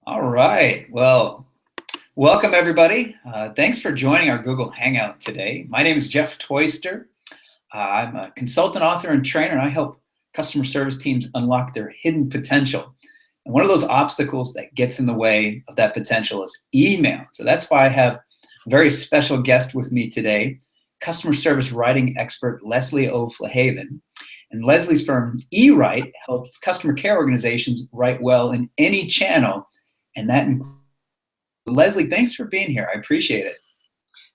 All right. Well, welcome everybody. Thanks for joining our Google Hangout today. My name is Jeff Toyster. I'm a consultant, author, and trainer, and I help customer service teams unlock their hidden potential. And one of those obstacles that gets in the way of that potential is email. So that's why I have a very special guest with me today, customer service writing expert Leslie O'Flahaven. And Leslie's firm, eWrite, helps customer care organizations write well in any channel, and that includes Leslie. Thanks for being here. I appreciate it.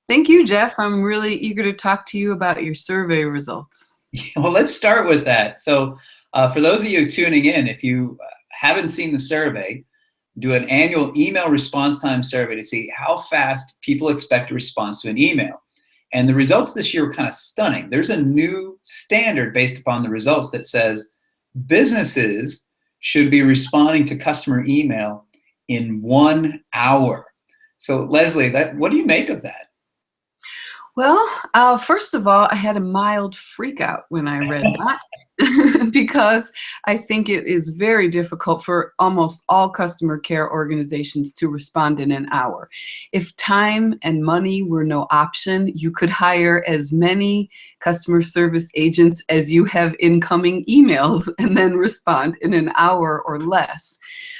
Thank you, Jeff. I'm really eager to talk to you about your survey results. Well, let's start with that. So for those of you tuning in, if you haven't seen the survey, do an annual email response time survey to see how fast people expect a response to an email. And the results this year were kind of stunning. There's a new standard based upon the results that says businesses should be responding to customer email in 1 hour. So Leslie, what do you make of that? Well, first of all, I had a mild freak out when I read that because I think it is very difficult for almost all customer care organizations to respond in an hour. If time and money were no option, you could hire as many customer service agents as you have incoming emails and then respond in an hour or less.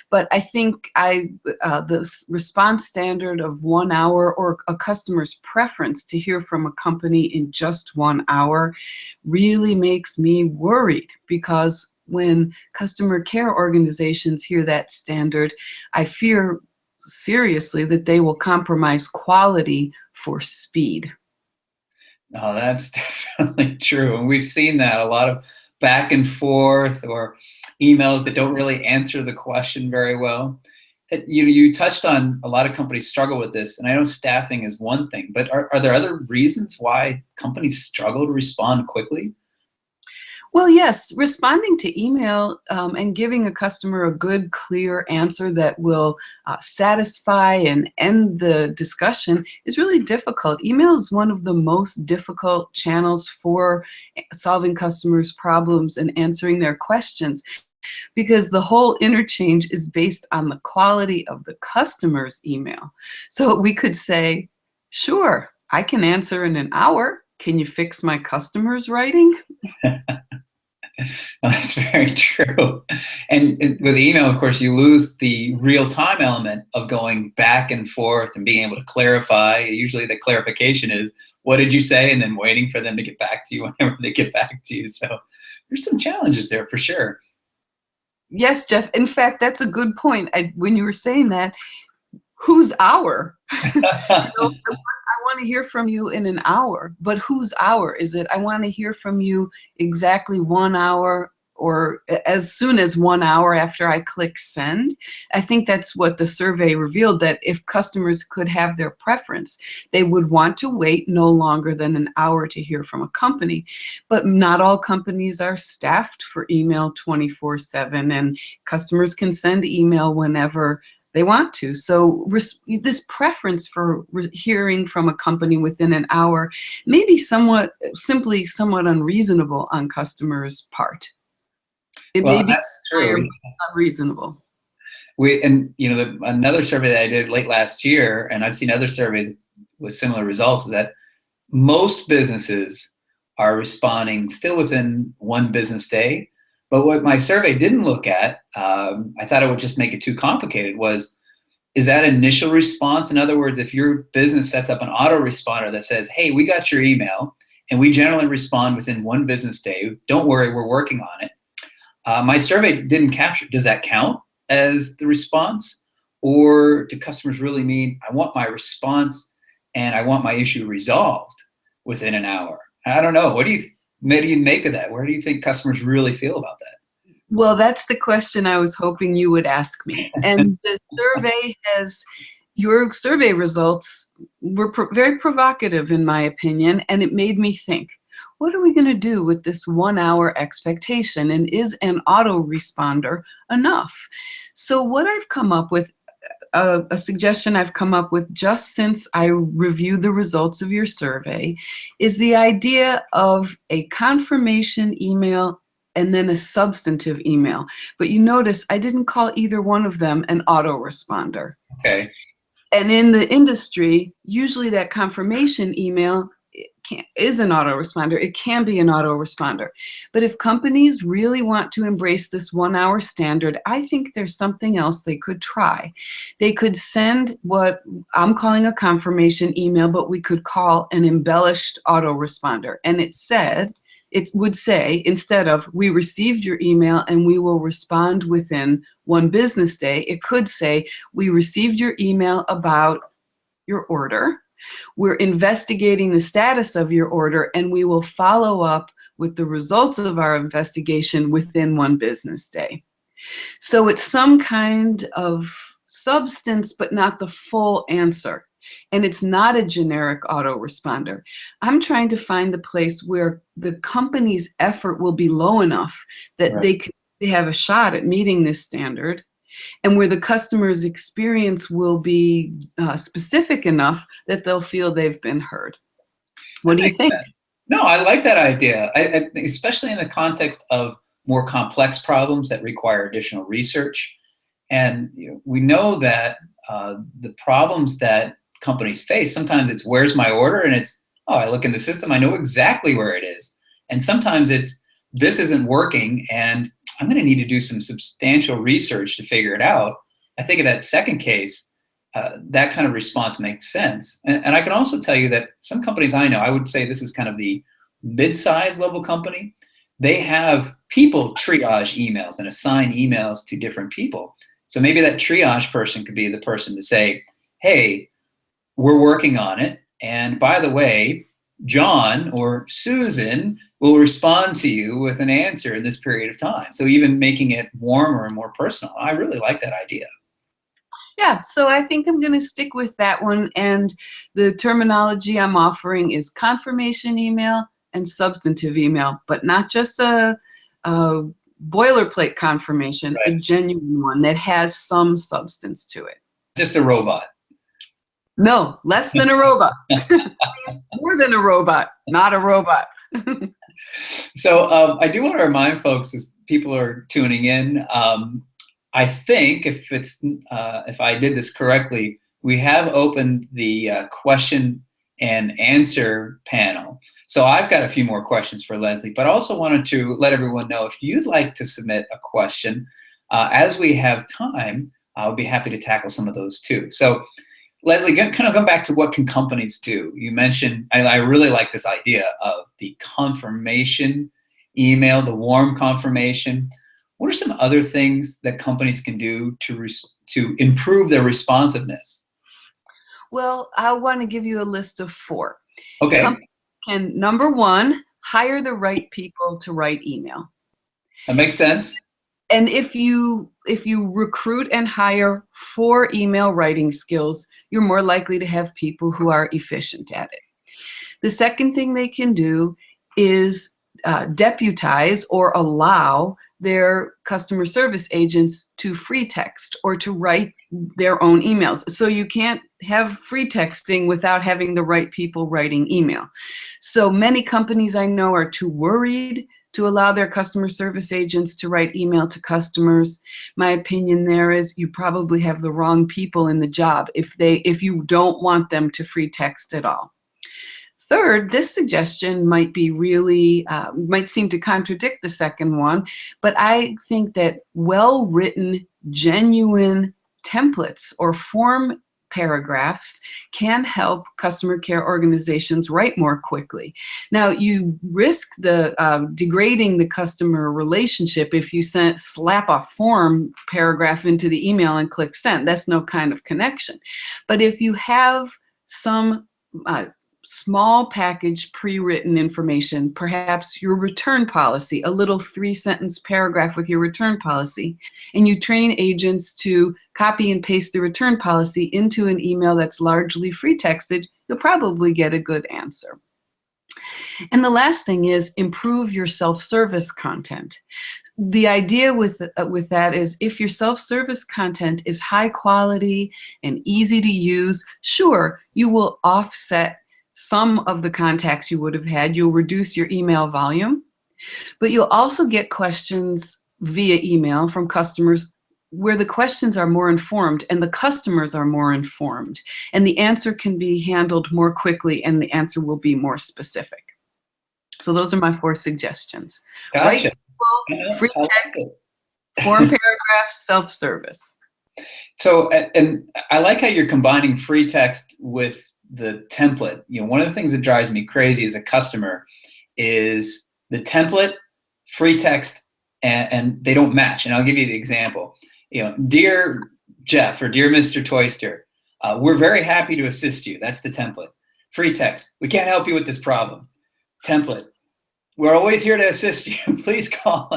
But I think the response standard of 1 hour, or a customer's preference to hear from a company in just 1 hour, really makes me worried, because when customer care organizations hear that standard, I fear seriously that they will compromise quality for speed. No, that's definitely true. And we've seen that, a lot of back and forth or emails that don't really answer the question very well. You touched on a lot of companies struggle with this, and I know staffing is one thing, but are there other reasons why companies struggle to respond quickly? Well, yes, responding to email and giving a customer a good, clear answer that will satisfy and end the discussion is really difficult. Email is one of the most difficult channels for solving customers' problems and answering their questions, because the whole interchange is based on the quality of the customer's email. So we could say, sure, I can answer in an hour. Can you fix my customer's writing? That's very true. And with email, of course, you lose the real-time element of going back and forth and being able to clarify. Usually the clarification is, what did you say? And then waiting for them to get back to you whenever they get back to you. So there's some challenges there for sure. Yes, Jeff. In fact, that's a good point. When you were saying that, whose hour? I want to hear from you in an hour, but whose hour is it? I want to hear from you exactly 1 hour, or as soon as 1 hour after I click send. I think that's what the survey revealed, that if customers could have their preference, they would want to wait no longer than an hour to hear from a company. But not all companies are staffed for email 24/7, and customers can send email whenever they want to. So this preference for hearing from a company within an hour may be somewhat unreasonable on customers' part. It may Well, be that's true. unreasonable. Another survey that I did late last year, and I've seen other surveys with similar results, is that most businesses are responding still within 1 business day. But what my survey didn't look at, I thought it would just make it too complicated, is that initial response. In other words, if your business sets up an autoresponder that says, hey, we got your email, and we generally respond within 1 business day, don't worry, we're working on it. My survey didn't capture, does that count as the response? Or do customers really mean, I want my response and I want my issue resolved within an hour? I don't know. What do you make of that? Where do you think customers really feel about that? Well, that's the question I was hoping you would ask me. And your survey results were very provocative, in my opinion, and it made me think, what are we going to do with this 1 hour expectation? And is an autoresponder enough? So what I've come up with, a suggestion I've come up with just since I reviewed the results of your survey, is the idea of a confirmation email and then a substantive email. But you notice I didn't call either one of them an autoresponder. Okay. And in the industry, usually that confirmation email is an autoresponder. It can be an autoresponder. But if companies really want to embrace this 1 hour standard, I think there's something else they could try. They could send what I'm calling a confirmation email, but we could call an embellished autoresponder. And it would say, instead of, we received your email and we will respond within 1 business day, it could say, we received your email about your order. We're investigating the status of your order, and we will follow up with the results of our investigation within 1 business day. So it's some kind of substance, but not the full answer. And it's not a generic autoresponder. I'm trying to find the place where the company's effort will be low enough that Right. they have a shot at meeting this standard, and where the customer's experience will be specific enough that they'll feel they've been heard. What That do you makes think? sense. No, I like that idea, especially in the context of more complex problems that require additional research. And we know that the problems that companies face, sometimes it's where's my order, and it's, oh, I look in the system, I know exactly where it is. And sometimes it's, this isn't working, and I'm going to need to do some substantial research to figure it out. I think in that second case, that kind of response makes sense. And I can also tell you that some companies I know, I would say this is kind of the mid-size level company, they have people triage emails and assign emails to different people. So maybe that triage person could be the person to say, hey, we're working on it. And by the way, John or Susan will respond to you with an answer in this period of time. So even making it warmer and more personal. I really like that idea. Yeah, so I think I'm going to stick with that one. And the terminology I'm offering is confirmation email and substantive email, but not just a boilerplate confirmation, a Right. genuine one that has some substance to it. Just a robot. No, less than a robot. More than a robot, not a robot. So I do want to remind folks as people are tuning in, I think if I did this correctly, we have opened the question and answer panel. So I've got a few more questions for Leslie, but I also wanted to let everyone know if you'd like to submit a question, as we have time, I'll be happy to tackle some of those too. So Leslie, kind of going back to what can companies do. You mentioned, and I really like this idea of the confirmation email, the warm confirmation. What are some other things that companies can do to improve their responsiveness? Well, I want to give you a list of 4. Okay. Companies can, number 1, hire the right people to write email. That makes sense. And if you recruit and hire for email writing skills, you're more likely to have people who are efficient at it. The second thing they can do is deputize or allow their customer service agents to free text or to write their own emails. So you can't have free texting without having the right people writing email. So many companies I know are too worried to allow their customer service agents to write email to customers. My opinion there is you probably have the wrong people in the job if you don't want them to free text at all. Third, this suggestion might be might seem to contradict the second one, but I think that well-written, genuine templates or form paragraphs can help customer care organizations write more quickly. Now, you risk degrading the customer relationship if you slap a form paragraph into the email and click send. That's no kind of connection. But if you have some small package pre-written information, perhaps your return policy, a little 3-sentence paragraph with your return policy, and you train agents to copy and paste the return policy into an email that's largely free texted, you'll probably get a good answer. And the last thing is improve your self-service content. The idea with that is if your self-service content is high quality and easy to use, sure, you will offset some of the contacts you would have had. You'll reduce your email volume, But you'll also get questions via email from customers where the questions are more informed and the customers are more informed, and the answer can be handled more quickly and the answer will be more specific. So those are my 4 suggestions. Gotcha. Write people, free I like text, it. form paragraphs, self-service. So, and I like how you're combining free text with the template. You know, one of the things that drives me crazy as a customer is the template, free text, and they don't match. And I'll give you the example. You know, dear Jeff or dear Mr. Toyster, we're very happy to assist you. That's the template. Free text, we can't help you with this problem. Template, we're always here to assist you. Please call.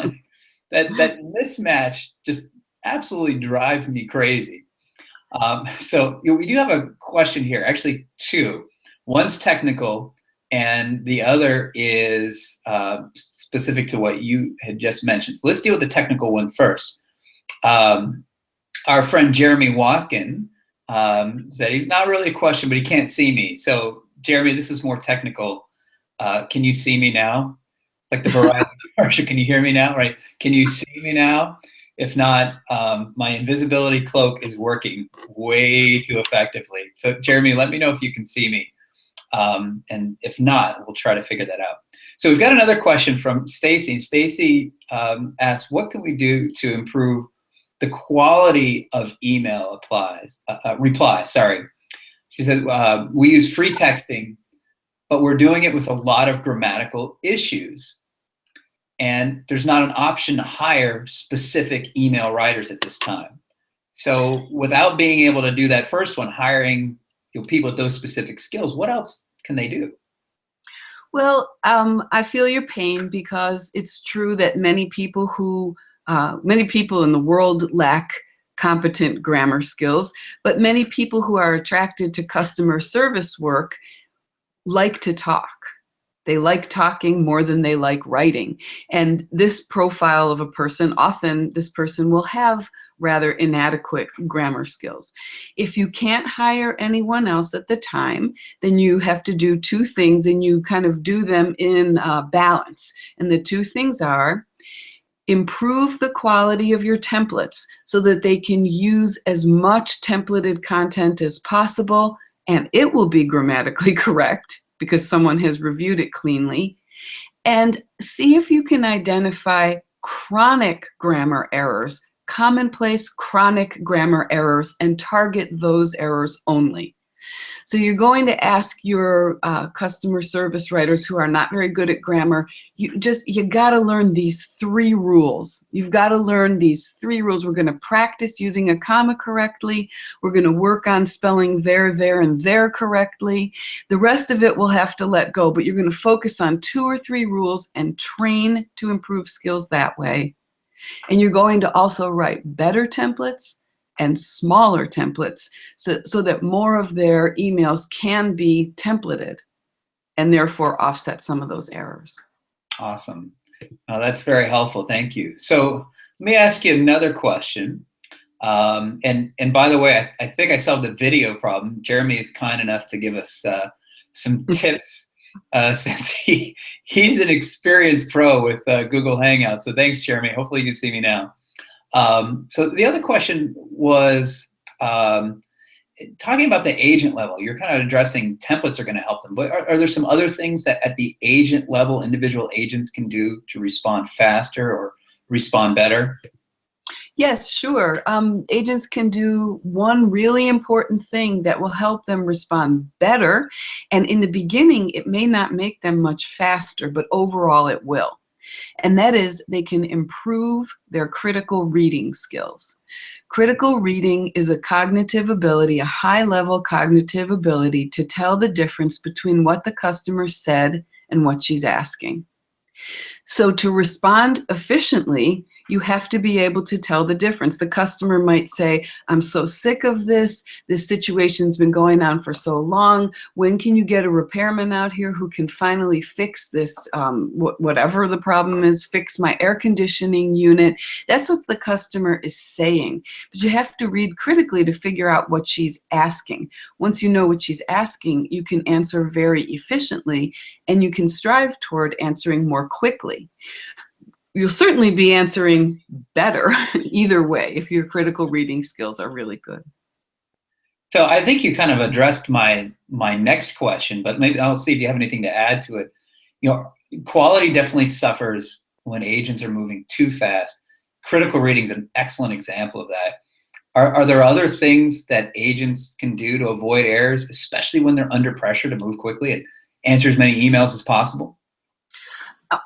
That mismatch just absolutely drives me crazy. So we do have a question here, actually 2. One's technical, and the other is specific to what you had just mentioned. So let's deal with the technical one first. Our friend Jeremy Watkin said he's not really a question, but he can't see me. So Jeremy, this is more technical. Can you see me now? It's like the Verizon commercial. Can you hear me now? Right? Can you see me now? If not, my invisibility cloak is working way too effectively. So Jeremy, let me know if you can see me. And if not, we'll try to figure that out. So we've got another question from Stacy. Stacy asks, what can we do to improve the quality of email replies? Sorry. She said, we use free texting, but we're doing it with a lot of grammatical issues. And there's not an option to hire specific email writers at this time. So without being able to do that first one, hiring people with those specific skills, what else can they do? Well, I feel your pain because it's true that many people in the world lack competent grammar skills, but many people who are attracted to customer service work like to talk. They like talking more than they like writing. And this profile of a person, often this person will have rather inadequate grammar skills. If you can't hire anyone else at the time, then you have to do 2 things, and you kind of do them in balance. And the 2 things are: improve the quality of your templates so that they can use as much templated content as possible, and it will be grammatically correct because someone has reviewed it cleanly. And see if you can identify chronic grammar errors, commonplace chronic grammar errors, and target those errors only. So you're going to ask your customer service writers who are not very good at grammar, you got to learn these 3 rules. You've got to learn these 3 rules. We're going to practice using a comma correctly. We're going to work on spelling there, and there correctly. The rest of it we'll have to let go, but you're going to focus on 2 or 3 rules and train to improve skills that way. And you're going to also write better templates and smaller templates so that more of their emails can be templated and therefore offset some of those errors. Awesome. That's very helpful. Thank you. So let me ask you another question. And by the way, I think I solved the video problem. Jeremy is kind enough to give us some tips since he's an experienced pro with Google Hangouts. So thanks, Jeremy. Hopefully you can see me now. So the other question was talking about the agent level. You're kind of addressing templates are going to help them, but are there some other things that at the agent level, individual agents can do to respond faster or respond better? Yes, sure. Agents can do one really important thing that will help them respond better. And in the beginning, it may not make them much faster, but overall it will. And that is, they can improve their critical reading skills. Critical reading is a cognitive ability, a high-level cognitive ability to tell the difference between what the customer said and what she's asking. So to respond efficiently, You have to be able to tell the difference. The customer might say, I'm so sick of this. This situation's been going on for so long. When can you get a repairman out here who can finally fix this, whatever the problem is, fix my air conditioning unit? That's what the customer is saying. But you have to read critically to figure out what she's asking. Once you know what she's asking, you can answer very efficiently, and you can strive toward answering more quickly. You'll certainly be answering better either way if your critical reading skills are really good. So I think you kind of addressed my next question, but maybe I'll see if you have anything to add to it. Quality definitely suffers when agents are moving too fast. Critical reading is an excellent example of that. Are there other things that agents can do to avoid errors, especially when they're under pressure to move quickly and answer as many emails as possible?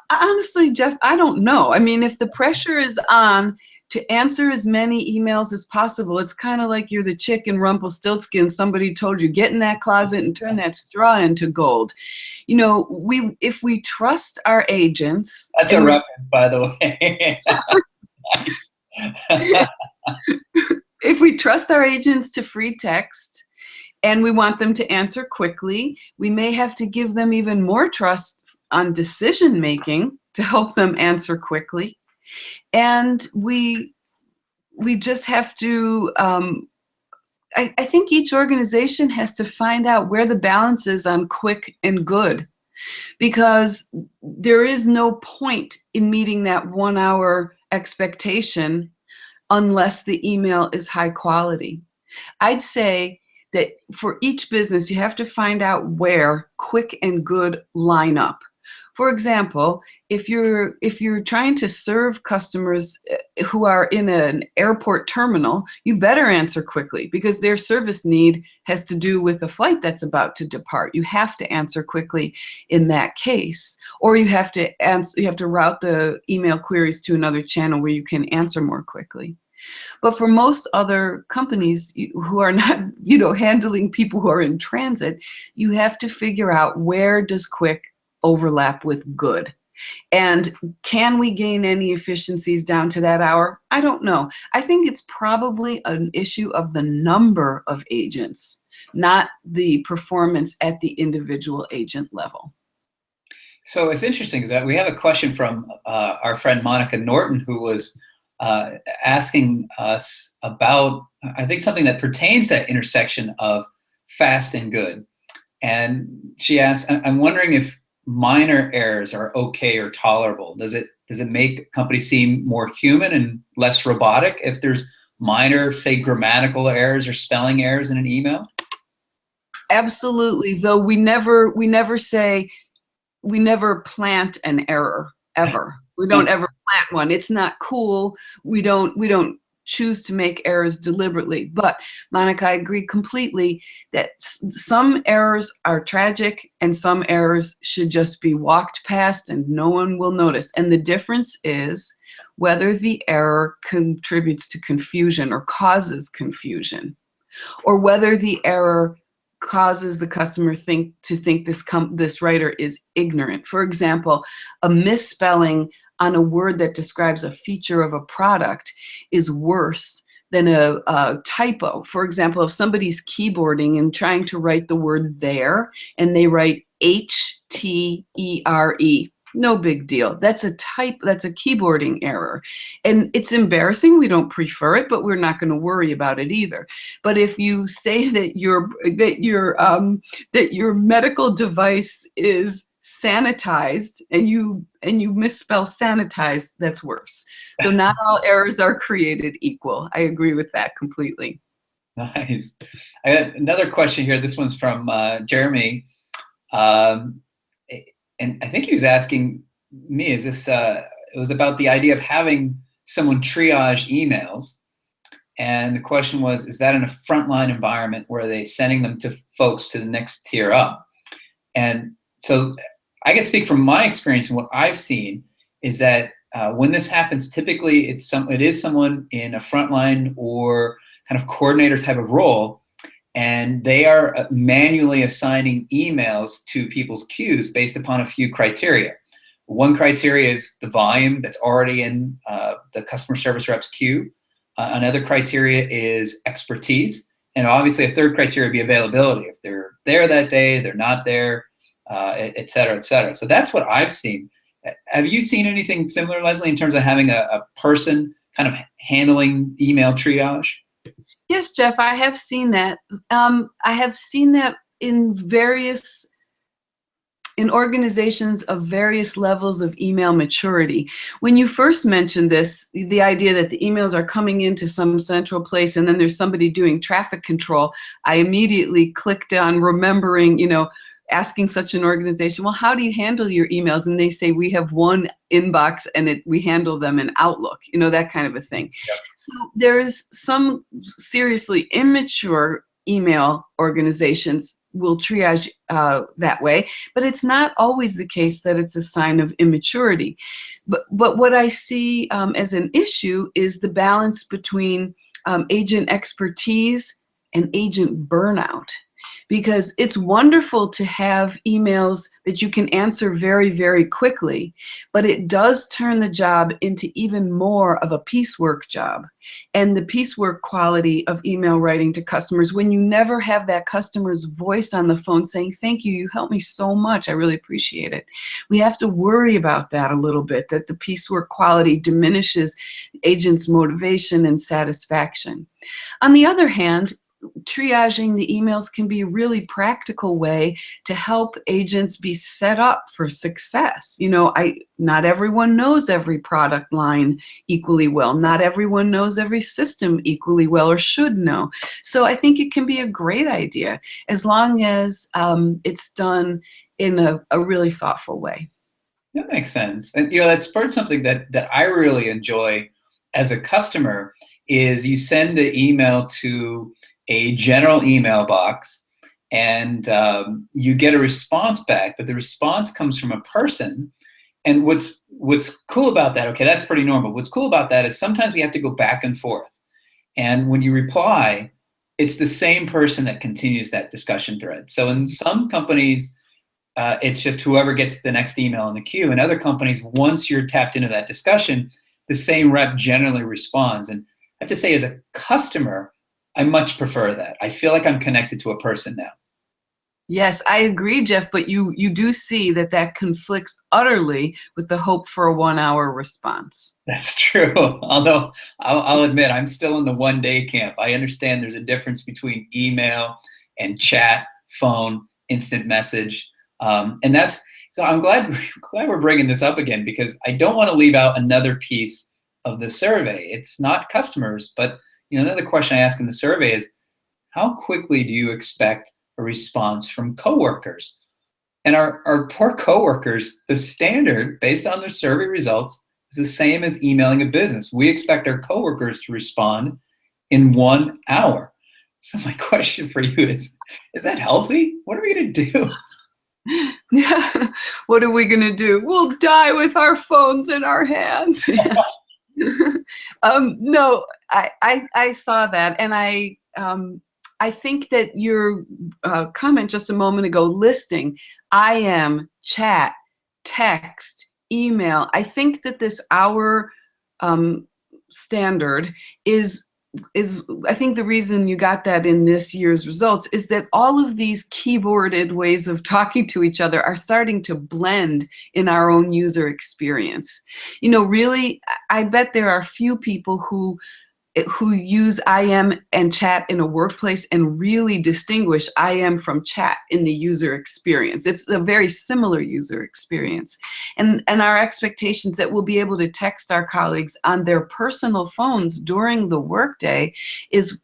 Honestly, Jeff, I don't know. I mean, if the pressure is on to answer as many emails as possible, it's kind of like you're the chick in Rumpelstiltskin. Somebody told you, get in that closet and turn that straw into gold. If we trust our agents. That's a reference, by the way. Nice. If we trust our agents to free text and we want them to answer quickly, we may have to give them even more trust on decision making to help them answer quickly. And we just have to, I think each organization has to find out where the balance is on quick and good, because there is no point in meeting that 1 hour expectation unless the email is high quality. I'd say that for each business, you have to find out where quick and good line up. For example, if you're trying to serve customers who are in an airport terminal, you better answer quickly because their service need has to do with a flight that's about to depart. You have to answer quickly in that case, or you have to route the email queries to another channel where you can answer more quickly. But for most other companies who are not, handling people who are in transit, you have to figure out where does quick overlap with good. And can we gain any efficiencies down to that hour? I don't know. I think it's probably an issue of the number of agents, not the performance at the individual agent level. So it's interesting because we have a question from our friend Monica Norton, who was asking us about, I think, something that pertains to that intersection of fast and good. And she asked, I'm wondering if minor errors are okay or tolerable. Does it make companies seem more human and less robotic if there's minor, say, grammatical errors or spelling errors in an email? Absolutely. Though we never plant an error ever. We don't ever plant one. It's not cool. We don't choose to make errors deliberately. But Monica, I agree completely that some errors are tragic and some errors should just be walked past and no one will notice. And the difference is whether the error contributes to confusion or causes confusion, or whether the error causes the customer to think this writer is ignorant. For example, a misspelling on a word that describes a feature of a product is worse than a typo. For example, if somebody's keyboarding and trying to write the word there and they write HTERE, no big deal. That's a keyboarding error. And it's embarrassing. We don't prefer it, but we're not going to worry about it either. But if you say that your medical device is sanitized and you misspell sanitized, that's worse. So not all errors are created equal. I agree with that completely. Nice. I got another question here. This one's from Jeremy. And I think he was asking me, it was about the idea of having someone triage emails. And the question was, is that in a frontline environment where they're sending them to folks to the next tier up? And so I can speak from my experience, and what I've seen is that when this happens, typically it is someone in a frontline or kind of coordinator type of role, and they are manually assigning emails to people's queues based upon a few criteria. One criteria is the volume that's already in the customer service rep's queue. Another criteria is expertise. And obviously a third criteria would be availability. If they're there that day, they're not there, et cetera, et cetera. So that's what I've seen. Have you seen anything similar, Leslie, in terms of having a person kind of handling email triage? Yes, Jeff, I have seen that. I have seen that in organizations of various levels of email maturity. When you first mentioned this, the idea that the emails are coming into some central place and then there's somebody doing traffic control, I immediately clicked on remembering, asking such an organization, well, how do you handle your emails? And they say, we have one inbox and we handle them in Outlook, that kind of a thing. Yep. So there is some seriously immature email organizations will triage that way, but it's not always the case that it's a sign of immaturity. But what I see as an issue is the balance between agent expertise and agent burnout. Because it's wonderful to have emails that you can answer very, very quickly, but it does turn the job into even more of a piecework job. And the piecework quality of email writing to customers, when you never have that customer's voice on the phone saying, thank you, you helped me so much, I really appreciate it. We have to worry about that a little bit, that the piecework quality diminishes agents' motivation and satisfaction. On the other hand, triaging the emails can be a really practical way to help agents be set up for success. Not everyone knows every product line equally well. Not everyone knows every system equally well or should know. So I think it can be a great idea as long as it's done in a really thoughtful way. That makes sense. And that spurred something that I really enjoy as a customer is you send the email to a general email box and you get a response back, but the response comes from a person. And what's cool about that, okay, that's pretty normal. What's cool about that is sometimes we have to go back and forth. And when you reply, it's the same person that continues that discussion thread. So in some companies, it's just whoever gets the next email in the queue. In other companies, once you're tapped into that discussion, the same rep generally responds. And I have to say, as a customer, I much prefer that. I feel like I'm connected to a person now. Yes, I agree, Jeff, but you do see that conflicts utterly with the hope for a 1-hour response. That's true. Although I'll admit, I'm still in the 1-day camp. I understand there's a difference between email and chat, phone, instant message. And so I'm glad we're bringing this up again, because I don't want to leave out another piece of the survey. It's not customers, but another question I ask in the survey is, how quickly do you expect a response from coworkers? And our poor coworkers, the standard based on their survey results is the same as emailing a business. We expect our coworkers to respond in 1 hour. So my question for you is that healthy? What are we going to do? Yeah. What are we going to do? We'll die with our phones in our hands. No, I saw that, and I think that your comment just a moment ago, listing IM, chat, text, email, I think that this hour standard is I think the reason you got that in this year's results is that all of these keyboarded ways of talking to each other are starting to blend in our own user experience. Really, I bet there are few people who use IM and chat in a workplace and really distinguish IM from chat in the user experience. It's a very similar user experience. And our expectations that we'll be able to text our colleagues on their personal phones during the workday is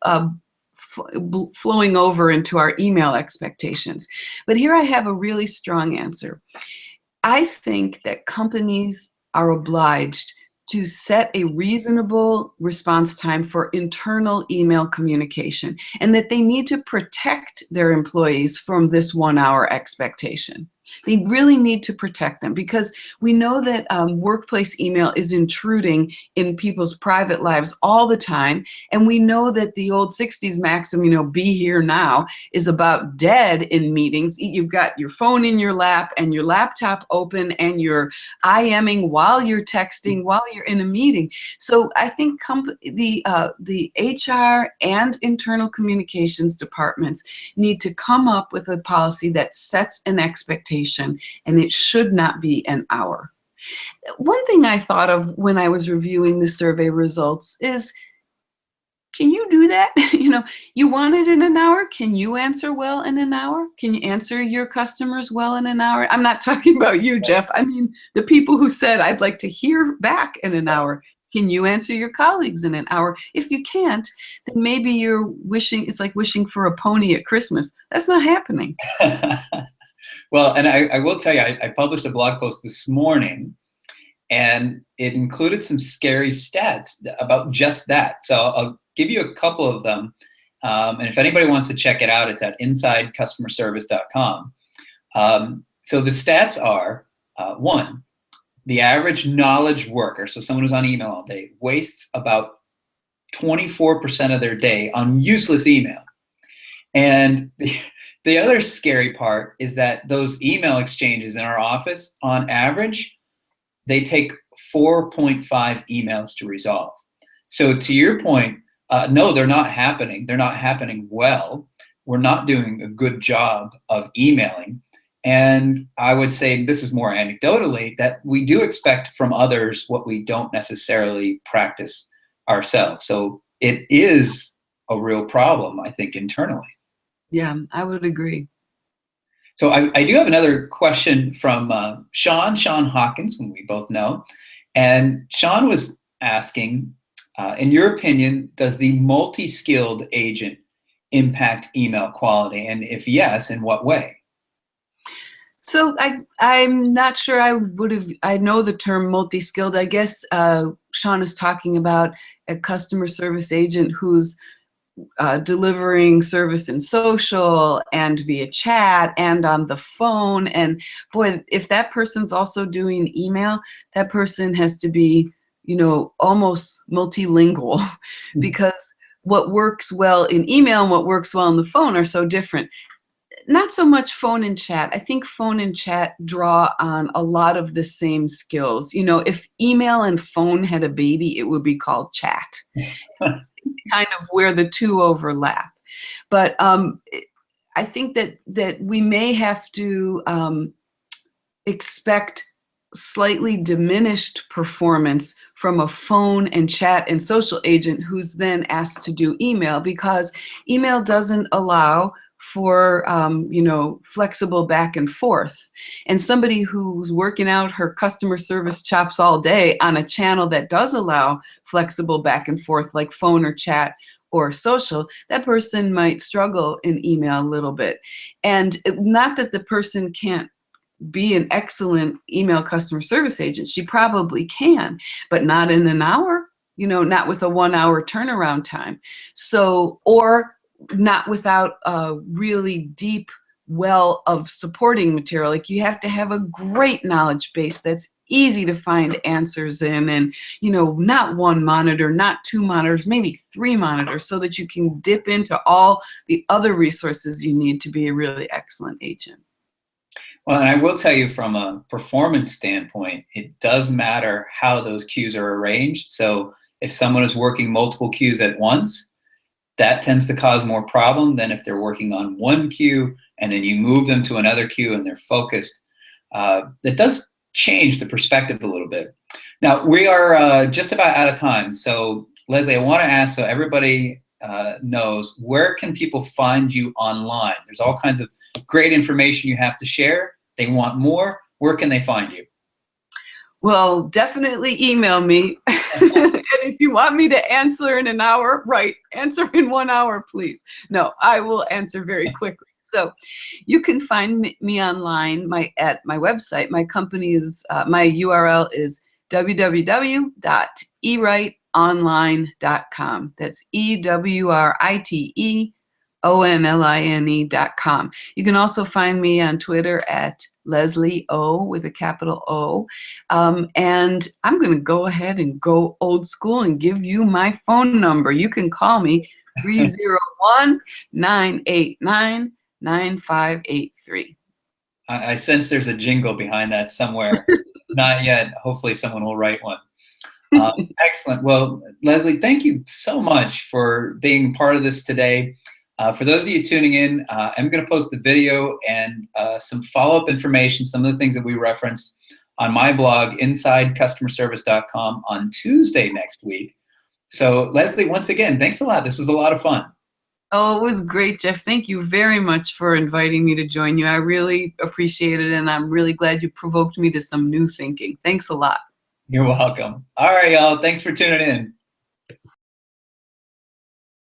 flowing over into our email expectations. But here I have a really strong answer. I think that companies are obliged to set a reasonable response time for internal email communication, and that they need to protect their employees from this 1-hour expectation. They really need to protect them, because we know that workplace email is intruding in people's private lives all the time. And we know that the old 60s maxim, be here now, is about dead in meetings. You've got your phone in your lap and your laptop open and you're IMing while you're texting, while you're in a meeting. So I think the HR and internal communications departments need to come up with a policy that sets an expectation, and it should not be an hour. One thing I thought of when I was reviewing the survey results is, can you do that? You want it in an hour. Can you answer well in an hour? Can you answer your customers well in an hour? I'm not talking about you, Jeff. I mean, the people who said, I'd like to hear back in an hour. Can you answer your colleagues in an hour? If you can't, then maybe you're wishing, it's like wishing for a pony at Christmas. That's not happening. Well, and I will tell you, I published a blog post this morning, and it included some scary stats about just that. So I'll give you a couple of them. And if anybody wants to check it out, it's at insidecustomerservice.com. So the stats are, one, the average knowledge worker, so someone who's on email all day, wastes about 24% of their day on useless email. And the other scary part is that those email exchanges in our office, on average, they take 4.5 emails to resolve. So to your point, no, they're not happening. They're not happening well. We're not doing a good job of emailing. And I would say, this is more anecdotally, that we do expect from others what we don't necessarily practice ourselves. So it is a real problem, I think, internally. Yeah, I would agree. So I do have another question from Sean Hawkins, whom we both know. And Sean was asking, in your opinion, does the multi-skilled agent impact email quality? And if yes, in what way? So I'm not sure I know the term multi-skilled. I guess Sean is talking about a customer service agent who's delivering service in social and via chat and on the phone. And boy, if that person's also doing email, that person has to be, almost multilingual, because what works well in email and what works well on the phone are so different. Not so much phone and chat. I think phone and chat draw on a lot of the same skills. If email and phone had a baby, it would be called chat. Kind of where the two overlap. But I think that we may have to expect slightly diminished performance from a phone and chat and social agent who's then asked to do email, because email doesn't allow for flexible back and forth. And somebody who's working out her customer service chops all day on a channel that does allow flexible back and forth, like phone or chat or social, that person might struggle in email a little bit. And not that the person can't be an excellent email customer service agent. She probably can, but not in an hour, not with a 1 hour turnaround time. So, or not without a really deep well of supporting material. Like, you have to have a great knowledge base that's easy to find answers in, and not one monitor, not two monitors, maybe 3 monitors, so that you can dip into all the other resources you need to be a really excellent agent. Well, and I will tell you, from a performance standpoint, it does matter how those queues are arranged. So if someone is working multiple queues at once, that tends to cause more problem than if they're working on one queue and then you move them to another queue and they're focused. That does change the perspective a little bit. Now, we are just about out of time. So Leslie, I want to ask, so everybody knows, where can people find you online? There's all kinds of great information you have to share. They want more. Where can they find you? Well, definitely email me. And if you want me to answer in an hour, right, answer in 1 hour, please. No, I will answer very quickly. So you can find me online at my website. My company is, my URL is www.ewriteonline.com. That's EWRITEONLINE.com. You can also find me on Twitter at Leslie O with a capital O. And I'm going to go ahead and go old school and give you my phone number. You can call me 301-989-9583. I sense there's a jingle behind that somewhere. Not yet. Hopefully someone will write one. Excellent. Well, Leslie, thank you so much for being part of this today. For those of you tuning in, I'm going to post the video and some follow-up information, some of the things that we referenced on my blog, InsideCustomerService.com, on Tuesday next week. So, Leslie, once again, thanks a lot. This was a lot of fun. Oh, it was great, Jeff. Thank you very much for inviting me to join you. I really appreciate it, and I'm really glad you provoked me to some new thinking. Thanks a lot. You're welcome. All right, y'all. Thanks for tuning in.